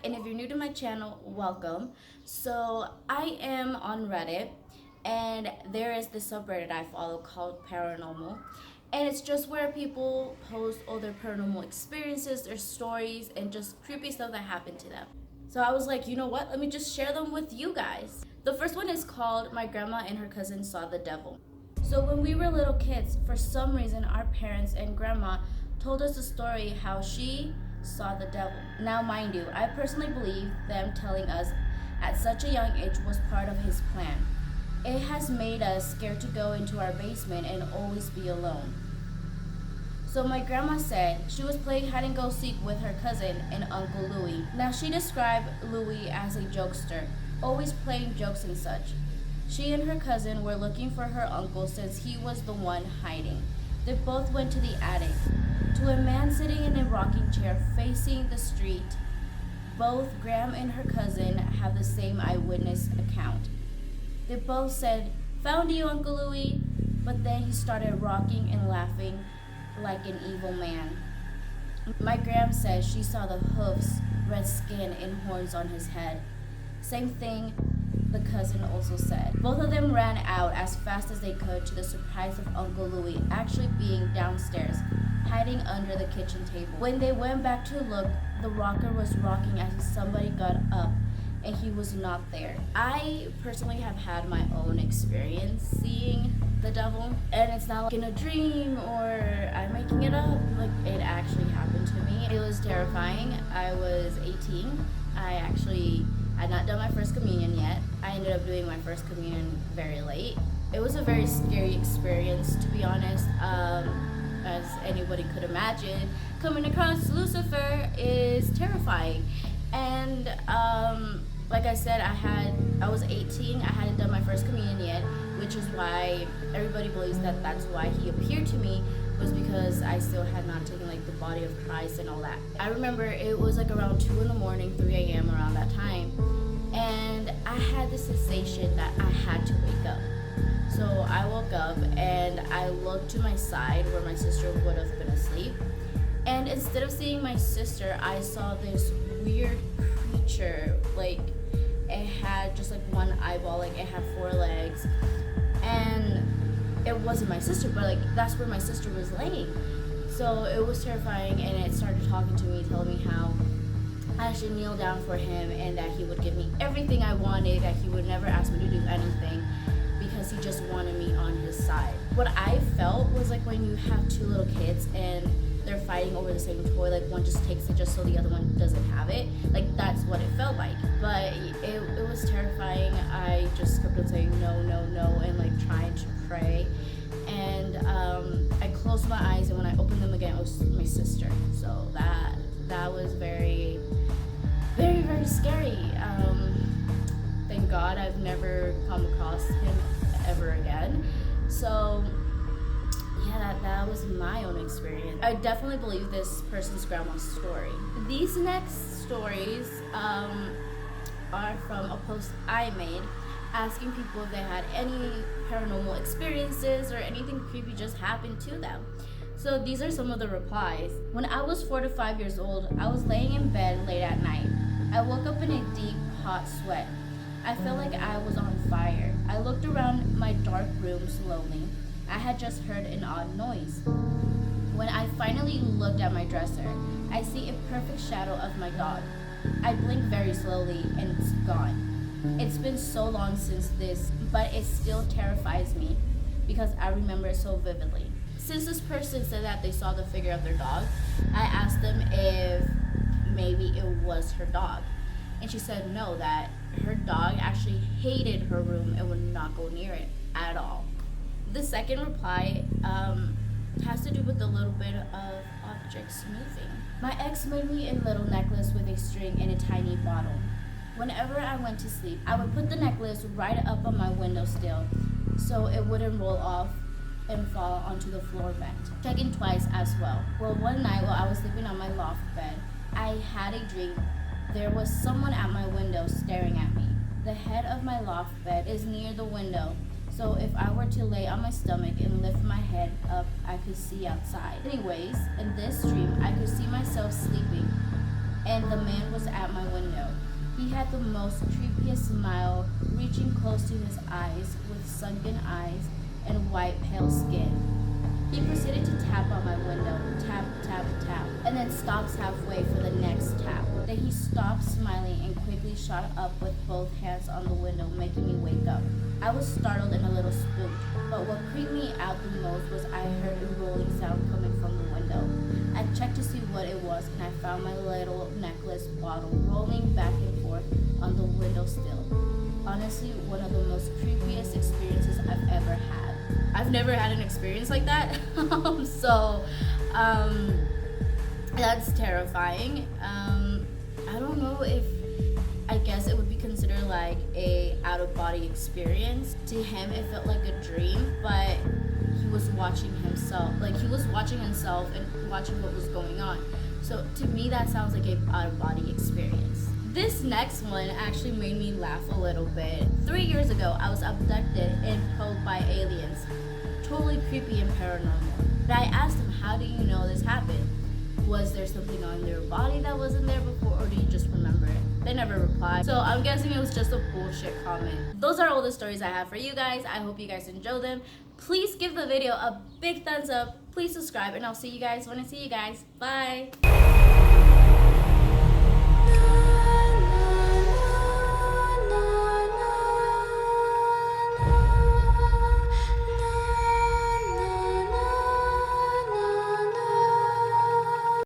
and if you're new to my channel, welcome. So I am on Reddit, and there is this subreddit I follow called Paranormal, and it's just where people post all their paranormal experiences, their stories, and just creepy stuff that happened to them. So I was like, you know what, let me just share them with you guys. The first one is called My Grandma and Her Cousin Saw the Devil. So when we were little kids, for some reason our parents and grandma told us the story how she saw the devil. Now mind you, I personally believe them telling us at such a young age was part of his plan. It has made us scared to go into our basement and always be alone. So my grandma said she was playing hide and go seek with her cousin and Uncle Louie. Now she described Louie as a jokester, always playing jokes and such. She and her cousin were looking for her uncle since he was the one hiding. They both went to the attic, to a man sitting in a rocking chair facing the street. Both Graham and her cousin have the same eyewitness account. They both said, "Found you, Uncle Louie," but then he started rocking and laughing like an evil man. My Graham says she saw the hoofs, red skin, and horns on his head. Same thing the cousin also said. Both of them ran out as fast as they could, to the surprise of Uncle Louie actually being downstairs, hiding under the kitchen table. When they went back to look, the rocker was rocking as if somebody got up and he was not there. I personally have had my own experience seeing the devil, and it's not like in a dream or I'm making it up. Like, it actually happened to me. It was terrifying. I was 18. I had not done my first communion yet. I ended up doing my first communion very late. It was a very scary experience, to be honest. As anybody could imagine, coming across Lucifer is terrifying. And like I said, I was 18. I hadn't done my first communion yet, which is why everybody believes that that's why he appeared to me, was because I still had not taken like the body of Christ and all that. I remember it was like around 2 in the morning, 3 a.m. around that time, and I had the sensation that I had to wake up. So I woke up and I looked to my side where my sister would have been asleep, and instead of seeing my sister, I saw this weird creature. Like, it had just like one eyeball, like it had 4 legs, and it wasn't my sister, but like that's where my sister was laying. So it was terrifying, and it started talking to me, telling me how I should kneel down for him and that he would give me everything I wanted, that he would never ask me to do anything because he just wanted me on his side. What I felt was like when you have 2 little kids and they're fighting over the same toy, like one just takes it just so the other one doesn't have it. Like, that's what it felt like. But it was terrifying. I just kept on saying no, no, no, and like trying to pray. And I closed my eyes, and when I opened them again, it was my sister. So that was very, very, very scary. Thank God I've never come across him ever again. So yeah, that was my own experience. I definitely believe this person's grandma's story. These next stories are from a post I made asking people if they had any paranormal experiences or anything creepy just happened to them. So these are some of the replies. When I was 4 to 5 years old, I was laying in bed late at night. I woke up in a deep, hot sweat. I felt like I was on fire. I looked around my dark room slowly. I had just heard an odd noise. When I finally looked at my dresser, I see a perfect shadow of my dog. I blink very slowly and it's gone. It's been so long since this, but it still terrifies me because I remember it so vividly. Since this person said that they saw the figure of their dog, I asked them if maybe it was her dog. And she said no, that her dog actually hated her room and would not go near it at all. The second reply has to do with a little bit of objects moving. My ex made me a little necklace with a string and a tiny bottle. Whenever I went to sleep, I would put the necklace right up on my windowsill so it wouldn't roll off and fall onto the floor vent. Checking twice as well. Well, one night while I was sleeping on my loft bed, I had a dream. There was someone at my window staring at me. The head of my loft bed is near the window, so if I were to lay on my stomach and lift my head up, I could see outside. Anyways, in this dream, I could see myself sleeping. and the man was at my window. He had the most creepiest smile, reaching close to his eyes with sunken eyes and white pale skin. He proceeded to tap on my window, tap, tap, tap, and then stops halfway for the next tap. Then he stopped smiling and quickly shot up with both hands on the window, making me wake up. I was startled and a little spooked, but what creeped me out the most was I heard a rolling sound coming from the window. I checked to see what it was, and I found my little necklace bottle rolling back and forth on the windowsill. Honestly, one of the most creepiest experiences I've ever had. I've never had an experience like that, so that's terrifying. I don't know if, I guess it would be considered like a out-of-body experience. To him, it felt like a dream, but he was watching himself, and watching what was going on. So to me, that sounds like a out-of-body experience. This next one actually made me laugh a little bit. 3 years ago, I was abducted and probed by aliens. Totally creepy and paranormal. But I asked them, how do you know this happened? Was there something on their body that wasn't there before, or do you just remember it? They never replied. So I'm guessing it was just a bullshit comment. Those are all the stories I have for you guys. I hope you guys enjoy them. Please give the video a big thumbs up. Please subscribe, and I'll see you guys when I see you guys. Bye.